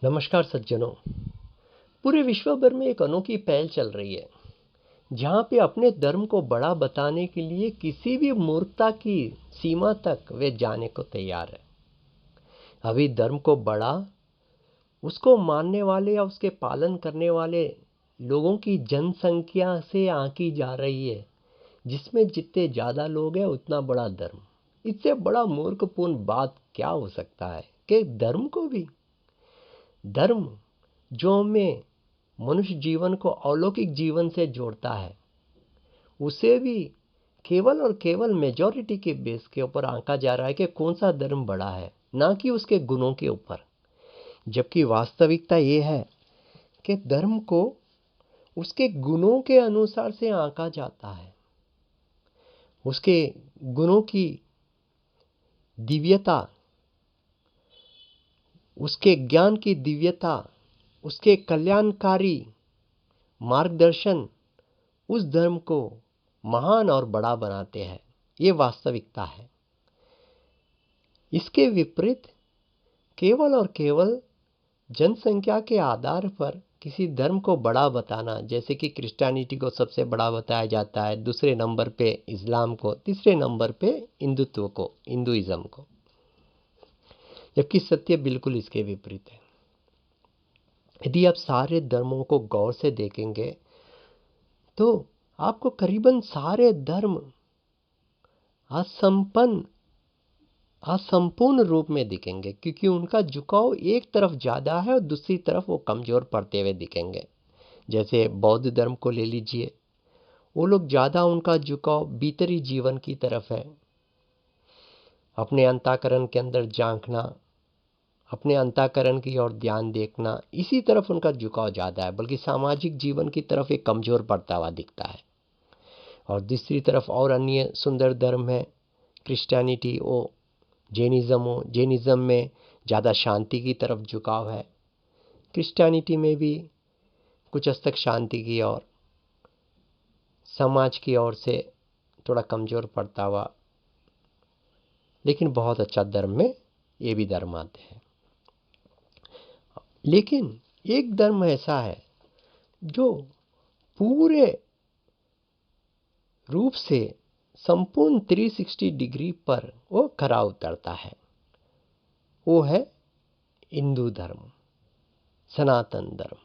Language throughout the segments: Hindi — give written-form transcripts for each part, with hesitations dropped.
नमस्कार सज्जनों। पूरे विश्व भर में एक अनोखी पहल चल रही है जहां पे अपने धर्म को बड़ा बताने के लिए किसी भी मूर्खता की सीमा तक वे जाने को तैयार है। अभी धर्म को बड़ा उसको मानने वाले या उसके पालन करने वाले लोगों की जनसंख्या से आंकी जा रही है, जिसमें जितने ज़्यादा लोग हैं उतना बड़ा धर्म। इससे बड़ा मूर्खपूर्ण बात क्या हो सकता है कि धर्म जो हमें मनुष्य जीवन को अलौकिक जीवन से जोड़ता है, उसे भी केवल और केवल मेजॉरिटी के बेस के ऊपर आंका जा रहा है कि कौन सा धर्म बड़ा है, ना कि उसके गुणों के ऊपर। जबकि वास्तविकता ये है कि धर्म को उसके गुणों के अनुसार से आंका जाता है। उसके गुणों की दिव्यता, उसके ज्ञान की दिव्यता, उसके कल्याणकारी मार्गदर्शन उस धर्म को महान और बड़ा बनाते हैं। ये वास्तविकता है। इसके विपरीत केवल और केवल जनसंख्या के आधार पर किसी धर्म को बड़ा बताना, जैसे कि क्रिश्चियनिटी को सबसे बड़ा बताया जाता है, दूसरे नंबर पे इस्लाम को, तीसरे नंबर पे हिंदुत्व को, हिंदुइज्म को, जबकि सत्य बिल्कुल इसके विपरीत है। यदि आप सारे धर्मों को गौर से देखेंगे तो आपको करीबन सारे धर्म असंपूर्ण रूप में दिखेंगे, क्योंकि उनका झुकाव एक तरफ ज़्यादा है और दूसरी तरफ वो कमज़ोर पड़ते हुए दिखेंगे। जैसे बौद्ध धर्म को ले लीजिए, वो लोग ज़्यादा उनका झुकाव भीतरी जीवन की तरफ है, अपने अंतःकरण के अंदर झांकना, अपने अंतःकरण की ओर ध्यान देखना, इसी तरफ उनका झुकाव ज़्यादा है, बल्कि सामाजिक जीवन की तरफ एक कमज़ोर पड़ता हुआ दिखता है। और दूसरी तरफ और अन्य सुंदर धर्म है क्रिश्चियनिटी हो, जैनिज़्म में ज़्यादा शांति की तरफ झुकाव है। क्रिश्चियनिटी में भी कुछ हद तक शांति की और समाज की ओर से थोड़ा कमज़ोर पड़ता हुआ, लेकिन बहुत अच्छा धर्म में ये भी धर्म आते हैं। लेकिन एक धर्म ऐसा है जो पूरे रूप से संपूर्ण 360 डिग्री पर वो खरा उतरता है। वो है हिंदू धर्म, सनातन धर्म।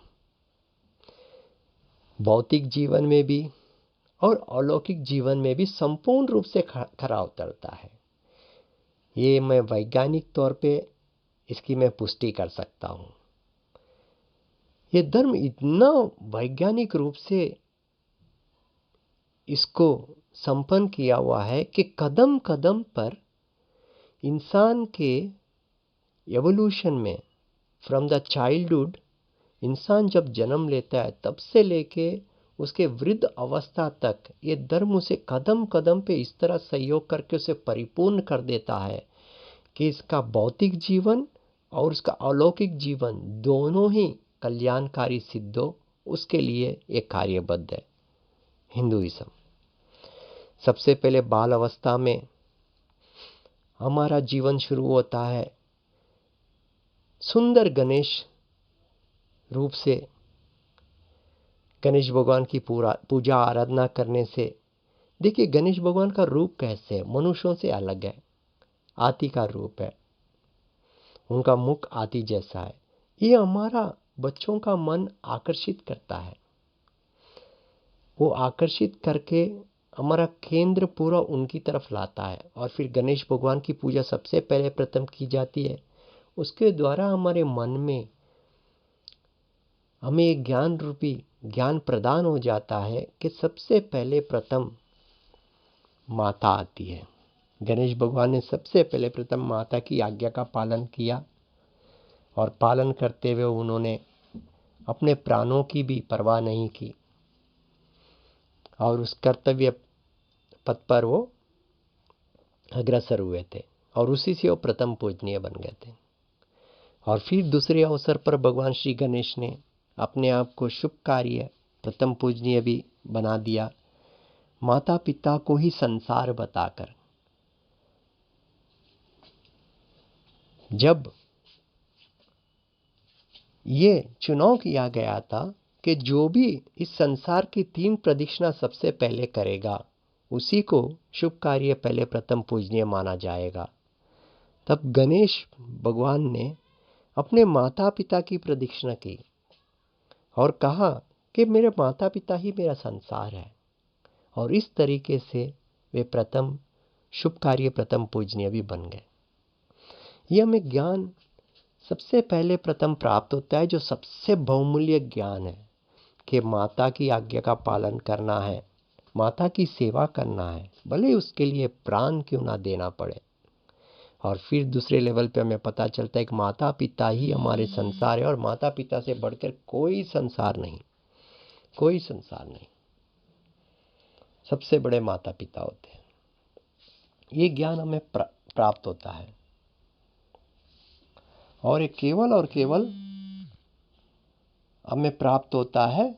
भौतिक जीवन में भी और अलौकिक जीवन में भी संपूर्ण रूप से खरा उतरता है। ये मैं वैज्ञानिक तौर पे इसकी मैं पुष्टि कर सकता हूँ। ये धर्म इतना वैज्ञानिक रूप से इसको संपन्न किया हुआ है कि कदम कदम पर इंसान के एवोल्यूशन में, फ्रॉम द चाइल्डहुड, इंसान जब जन्म लेता है तब से लेके उसके वृद्ध अवस्था तक, ये धर्म उसे कदम कदम पे इस तरह सहयोग करके उसे परिपूर्ण कर देता है कि इसका भौतिक जीवन और उसका अलौकिक जीवन दोनों ही कल्याणकारी सिद्ध हो, उसके लिए एक कार्यबद्ध है हिंदुइज्म। सबसे पहले बाल अवस्था में हमारा जीवन शुरू होता है सुंदर गणेश रूप से, गणेश भगवान की पूजा आराधना करने से। देखिए गणेश भगवान का रूप कैसे है, मनुष्यों से अलग है, हाथी का रूप है, उनका मुख हाथी जैसा है। ये हमारा बच्चों का मन आकर्षित करता है, वो आकर्षित करके हमारा केंद्र पूरा उनकी तरफ लाता है। और फिर गणेश भगवान की पूजा सबसे पहले प्रथम की जाती है। उसके द्वारा हमारे मन में हमें एक ज्ञान रूपी ज्ञान प्रदान हो जाता है कि सबसे पहले प्रथम माता आती है। गणेश भगवान ने सबसे पहले प्रथम माता की आज्ञा का पालन किया, और पालन करते हुए उन्होंने अपने प्राणों की भी परवाह नहीं की, और उस कर्तव्य पथ पर वो अग्रसर हुए थे, और उसी से वो प्रथम पूजनीय बन गए थे। और फिर दूसरे अवसर पर भगवान श्री गणेश ने अपने आप को शुभ कार्य प्रथम पूजनीय भी बना दिया, माता पिता को ही संसार बताकर। जब ये चुनाव किया गया था कि जो भी इस संसार की 3 प्रदक्षिणा सबसे पहले करेगा उसी को शुभ कार्य पहले प्रथम पूजनीय माना जाएगा। तब गणेश भगवान ने अपने माता पिता की प्रदक्षिणा की और कहा कि मेरे माता पिता ही मेरा संसार है, और इस तरीके से वे प्रथम शुभ कार्य प्रथम पूजनीय भी बन गए। ये हमें ज्ञान सबसे पहले प्रथम प्राप्त होता है, जो सबसे बहुमूल्य ज्ञान है कि माता की आज्ञा का पालन करना है, माता की सेवा करना है, भले उसके लिए प्राण क्यों ना देना पड़े। और फिर दूसरे लेवल पे हमें पता चलता है कि माता पिता ही हमारे संसार है, और माता पिता से बढ़कर कोई संसार नहीं, कोई संसार नहीं। सबसे बड़े माता पिता होते हैं। ये ज्ञान हमें प्राप्त होता है, और ये केवल और केवल हमें प्राप्त होता है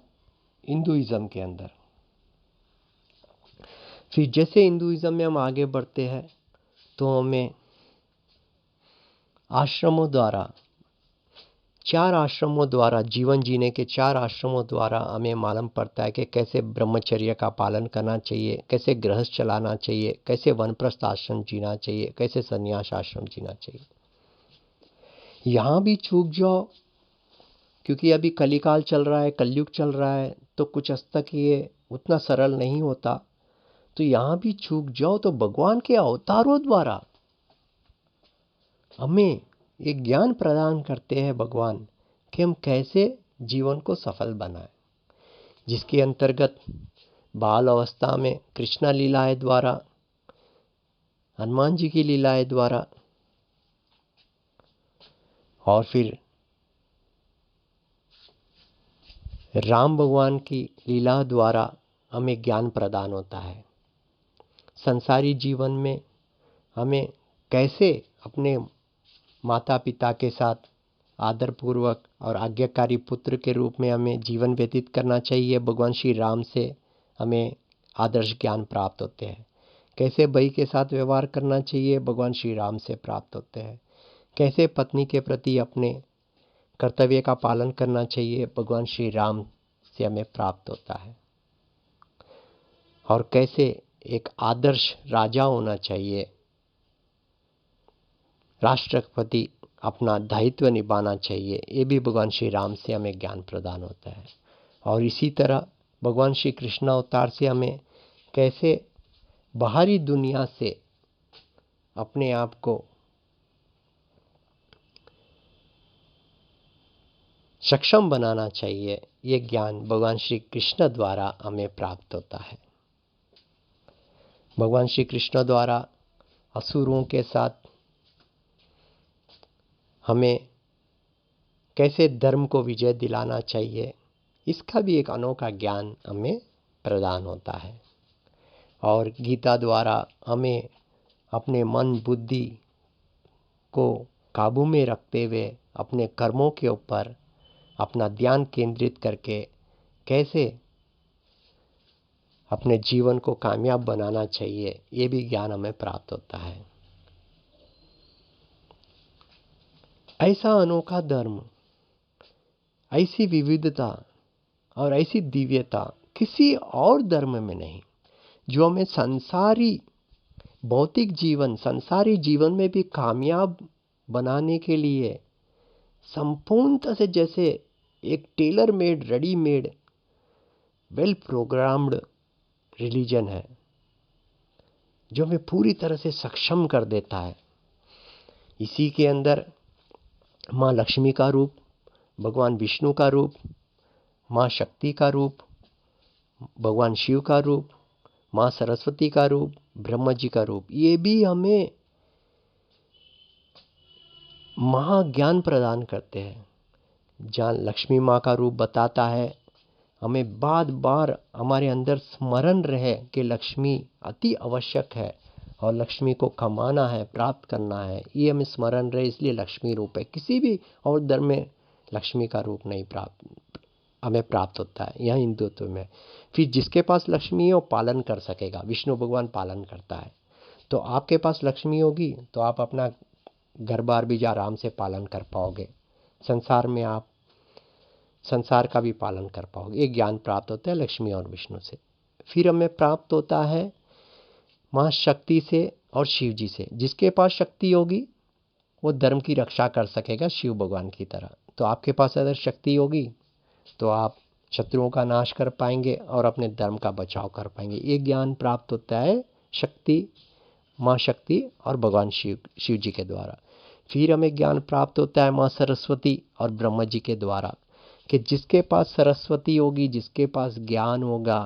हिंदुइज्म के अंदर। फिर जैसे हिंदुइज्म में हम आगे बढ़ते हैं तो हमें आश्रमों द्वारा, 4 आश्रमों द्वारा, जीवन जीने के 4 आश्रमों द्वारा हमें मालूम पड़ता है कि कैसे ब्रह्मचर्य का पालन करना चाहिए, कैसे गृहस्थ चलाना चाहिए, कैसे वनप्रस्थ आश्रम जीना चाहिए, कैसे संन्यास आश्रम जीना चाहिए। यहाँ भी चूक जाओ, क्योंकि अभी कलिकाल चल रहा है, कलयुग चल रहा है, तो कुछ हद तक ये उतना सरल नहीं होता। तो यहाँ भी चूक जाओ तो भगवान के अवतारों द्वारा हमें एक ज्ञान प्रदान करते हैं भगवान कि हम कैसे जीवन को सफल बनाएं, जिसके अंतर्गत बाल अवस्था में कृष्णा लीलाएं द्वारा, हनुमान जी की लीलाएं द्वारा, और फिर राम भगवान की लीला द्वारा हमें ज्ञान प्रदान होता है। संसारी जीवन में हमें कैसे अपने माता पिता के साथ आदरपूर्वक और आज्ञाकारी पुत्र के रूप में हमें जीवन व्यतीत करना चाहिए, भगवान श्री राम से हमें आदर्श ज्ञान प्राप्त होते हैं। कैसे भाई के साथ व्यवहार करना चाहिए, भगवान श्री राम से प्राप्त होते हैं। कैसे पत्नी के प्रति अपने कर्तव्य का पालन करना चाहिए, भगवान श्री राम से हमें प्राप्त होता है। और कैसे एक आदर्श राजा होना चाहिए, राष्ट्रपति अपना दायित्व निभाना चाहिए, ये भी भगवान श्री राम से हमें ज्ञान प्रदान होता है। और इसी तरह भगवान श्री कृष्ण अवतार से हमें कैसे बाहरी दुनिया से अपने आप को सक्षम बनाना चाहिए, ये ज्ञान भगवान श्री कृष्ण द्वारा हमें प्राप्त होता है। भगवान श्री कृष्ण द्वारा असुरों के साथ हमें कैसे धर्म को विजय दिलाना चाहिए, इसका भी एक अनोखा ज्ञान हमें प्रदान होता है। और गीता द्वारा हमें अपने मन बुद्धि को काबू में रखते हुए अपने कर्मों के ऊपर अपना ध्यान केंद्रित करके कैसे अपने जीवन को कामयाब बनाना चाहिए, ये भी ज्ञान हमें प्राप्त होता है। ऐसा अनोखा धर्म, ऐसी विविधता और ऐसी दिव्यता किसी और धर्म में नहीं, जो हमें संसारी भौतिक जीवन, संसारी जीवन में भी कामयाब बनाने के लिए संपूर्णतः से जैसे एक tailor made, readymade, well programmed religion है, जो हमें पूरी तरह से सक्षम कर देता है। इसी के अंदर माँ लक्ष्मी का रूप, भगवान विष्णु का रूप, माँ शक्ति का रूप, भगवान शिव का रूप, माँ सरस्वती का रूप, ब्रह्मा जी का रूप, ये भी हमें महाज्ञान प्रदान करते हैं। जहाँ लक्ष्मी माँ का रूप बताता है, हमें बार बार हमारे अंदर स्मरण रहे कि लक्ष्मी अति आवश्यक है और लक्ष्मी को कमाना है, प्राप्त करना है, ये हमें स्मरण रहे, इसलिए लक्ष्मी रूप है। किसी भी और धर्म में लक्ष्मी का रूप नहीं हमें प्राप्त होता है, यह हिंदुत्व में। फिर जिसके पास लक्ष्मी है वो पालन कर सकेगा, विष्णु भगवान पालन करता है। तो आपके पास लक्ष्मी होगी तो आप अपना घर बार भी आराम से पालन कर पाओगे। संसार में आप संसार का भी पालन कर पाओगे। ये ज्ञान प्राप्त होता है लक्ष्मी और विष्णु से। फिर हमें प्राप्त होता है माँ शक्ति से और शिव जी से। जिसके पास शक्ति होगी वो धर्म की रक्षा कर सकेगा शिव भगवान की तरह। तो आपके पास अगर शक्ति होगी तो आप शत्रुओं का नाश कर पाएंगे और अपने धर्म का बचाव कर पाएंगे। ये ज्ञान प्राप्त होता है शक्ति, माँ शक्ति और भगवान शिव जी के द्वारा। फिर हमें ज्ञान प्राप्त होता है माँ सरस्वती और ब्रह्मा जी के द्वारा, कि जिसके पास सरस्वती होगी, जिसके पास ज्ञान होगा,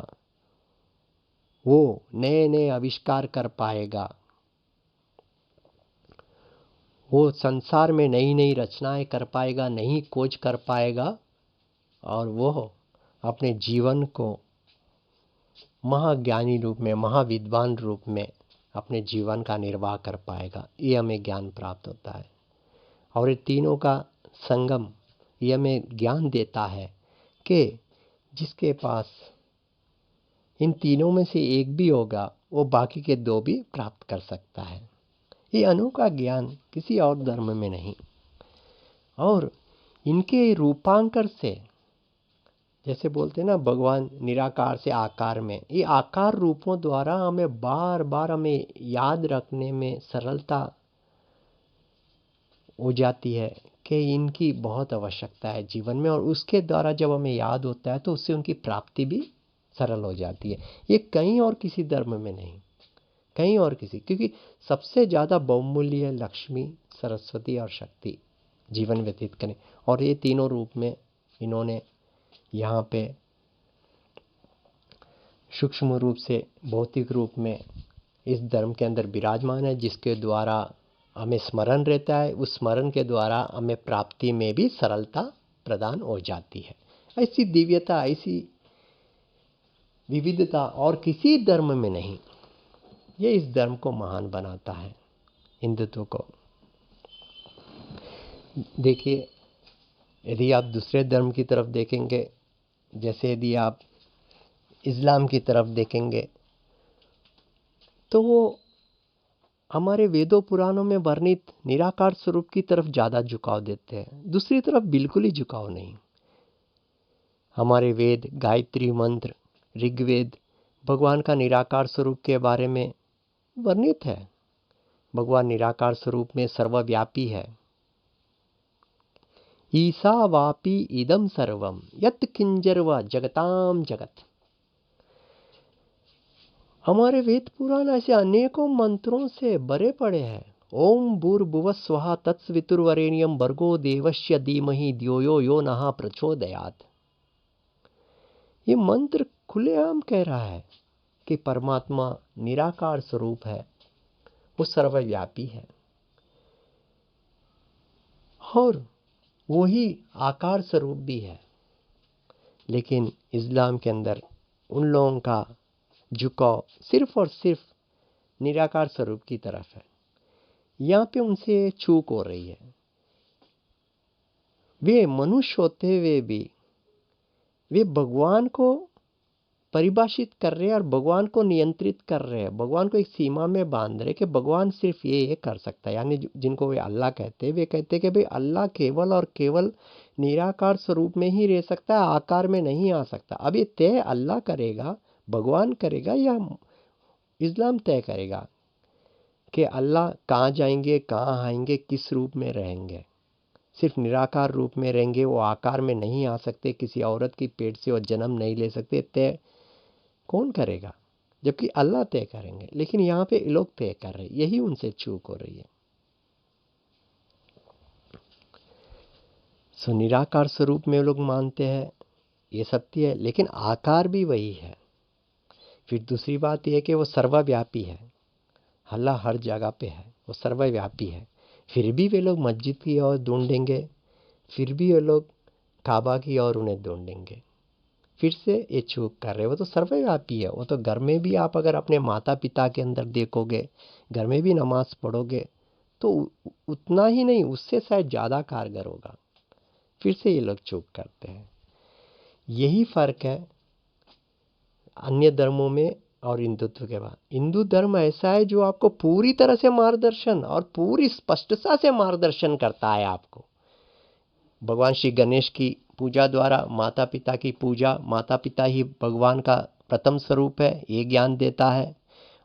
वो नए नए आविष्कार कर पाएगा, वो संसार में नई नई रचनाएं कर पाएगा, नई खोज कर पाएगा, और वो अपने जीवन को महाज्ञानी रूप में, महाविद्वान रूप में अपने जीवन का निर्वाह कर पाएगा। ये हमें ज्ञान प्राप्त होता है। और ये तीनों का संगम ये हमें ज्ञान देता है कि जिसके पास इन तीनों में से एक भी होगा वो बाकी के दो भी प्राप्त कर सकता है। ये अनोखा ज्ञान किसी और धर्म में नहीं। और इनके रूपांतर से, जैसे बोलते हैं ना, भगवान निराकार से आकार में, ये आकार रूपों द्वारा हमें बार बार हमें याद रखने में सरलता हो जाती है कि इनकी बहुत आवश्यकता है जीवन में। और उसके द्वारा जब हमें याद होता है तो उससे उनकी प्राप्ति भी सरल हो जाती है। ये कहीं और किसी धर्म में नहीं, कहीं और किसी, क्योंकि सबसे ज़्यादा बहुमूल्य है लक्ष्मी, सरस्वती और शक्ति जीवन व्यतीत करें। और ये तीनों रूप में इन्होंने यहाँ पे सूक्ष्म रूप से, भौतिक रूप में इस धर्म के अंदर विराजमान है, जिसके द्वारा हमें स्मरण रहता है। उस स्मरण के द्वारा हमें प्राप्ति में भी सरलता प्रदान हो जाती है। ऐसी दिव्यता, ऐसी विविधता और किसी धर्म में नहीं। ये इस धर्म को महान बनाता है, हिंदुत्व को। देखिए, यदि आप दूसरे धर्म की तरफ देखेंगे, जैसे यदि आप इस्लाम की तरफ देखेंगे, तो वो हमारे वेदों पुराणों में वर्णित निराकार स्वरूप की तरफ ज़्यादा झुकाव देते हैं, दूसरी तरफ बिल्कुल ही झुकाव नहीं। हमारे वेद, गायत्री मंत्र, ऋग्वेद भगवान का निराकार स्वरूप के बारे में वर्णित है। भगवान निराकार स्वरूप में सर्वव्यापी है। ईशावापी इदम सर्वम यत् किंजर्वा जगताम जगत। हमारे वेद पुराण ऐसे अनेकों मंत्रों से भरे पड़े हैं। ओम भूर्भुवः स्वः तत्सवितुर्वरेण्यं भर्गो देवस्य धीमहि धियो यो नः प्रचोदयात्। ये मंत्र खुलेआम कह रहा है कि परमात्मा निराकार स्वरूप है, वो सर्वव्यापी है और वही आकार स्वरूप भी है। लेकिन इस्लाम के अंदर उन लोगों का झुकाव सिर्फ और सिर्फ निराकार स्वरूप की तरफ है। यहाँ पे उनसे चूक हो रही है। वे मनुष्य होते हुए भी वे भगवान को परिभाषित कर रहे हैं और भगवान को नियंत्रित कर रहे हैं, भगवान को एक सीमा में बांध रहे कि भगवान सिर्फ ये कर सकता है। यानी जिनको वे अल्लाह कहते हैं, वे कहते हैं कि भाई अल्लाह केवल और केवल निराकार स्वरूप में ही रह सकता है, आकार में नहीं आ सकता। अब ये तय अल्लाह करेगा, भगवान करेगा, या इस्लाम तय करेगा कि अल्लाह कहाँ जाएंगे, कहाँ आएंगे, किस रूप में रहेंगे। सिर्फ निराकार रूप में रहेंगे, वो आकार में नहीं आ सकते, किसी औरत की पेट से वो जन्म नहीं ले सकते। तय कौन करेगा? जबकि अल्लाह तय करेंगे। लेकिन यहाँ पे लोग तय कर रहे हैं, यही उनसे चूक हो रही है। सो निराकार स्वरूप में लोग मानते हैं, ये सत्य है, लेकिन आकार भी वही है। फिर दूसरी बात यह है कि वो सर्वव्यापी है, अल्लाह हर जगह पे है, वो सर्वव्यापी है। फिर भी वे लोग मस्जिद की ओर ढूंढेंगे, फिर भी वे लोग काबा की ओर उन्हें ढूंढेंगे। फिर से ये चूक कर रहे। वो तो सर्वव्यापी है। वो तो घर में भी आप अगर अपने माता पिता के अंदर देखोगे, घर में भी नमाज पढ़ोगे तो उतना ही नहीं, उससे शायद ज़्यादा कारगर होगा। फिर से ये लोग चूक करते हैं। यही फर्क है अन्य धर्मों में और हिंदुत्व के बाद। हिंदू धर्म ऐसा है जो आपको पूरी तरह से मार्गदर्शन और पूरी स्पष्टता से मार्गदर्शन करता है आपको। भगवान श्री गणेश की पूजा द्वारा माता पिता की पूजा, माता पिता ही भगवान का प्रथम स्वरूप है, ये ज्ञान देता है।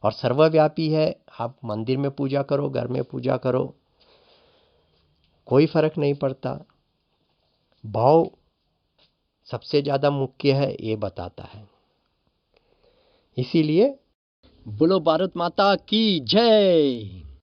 और सर्वव्यापी है, आप मंदिर में पूजा करो, घर में पूजा करो, कोई फर्क नहीं पड़ता। भाव सबसे ज़्यादा मुख्य है, ये बताता है। इसीलिए बोलो भारत माता की जय।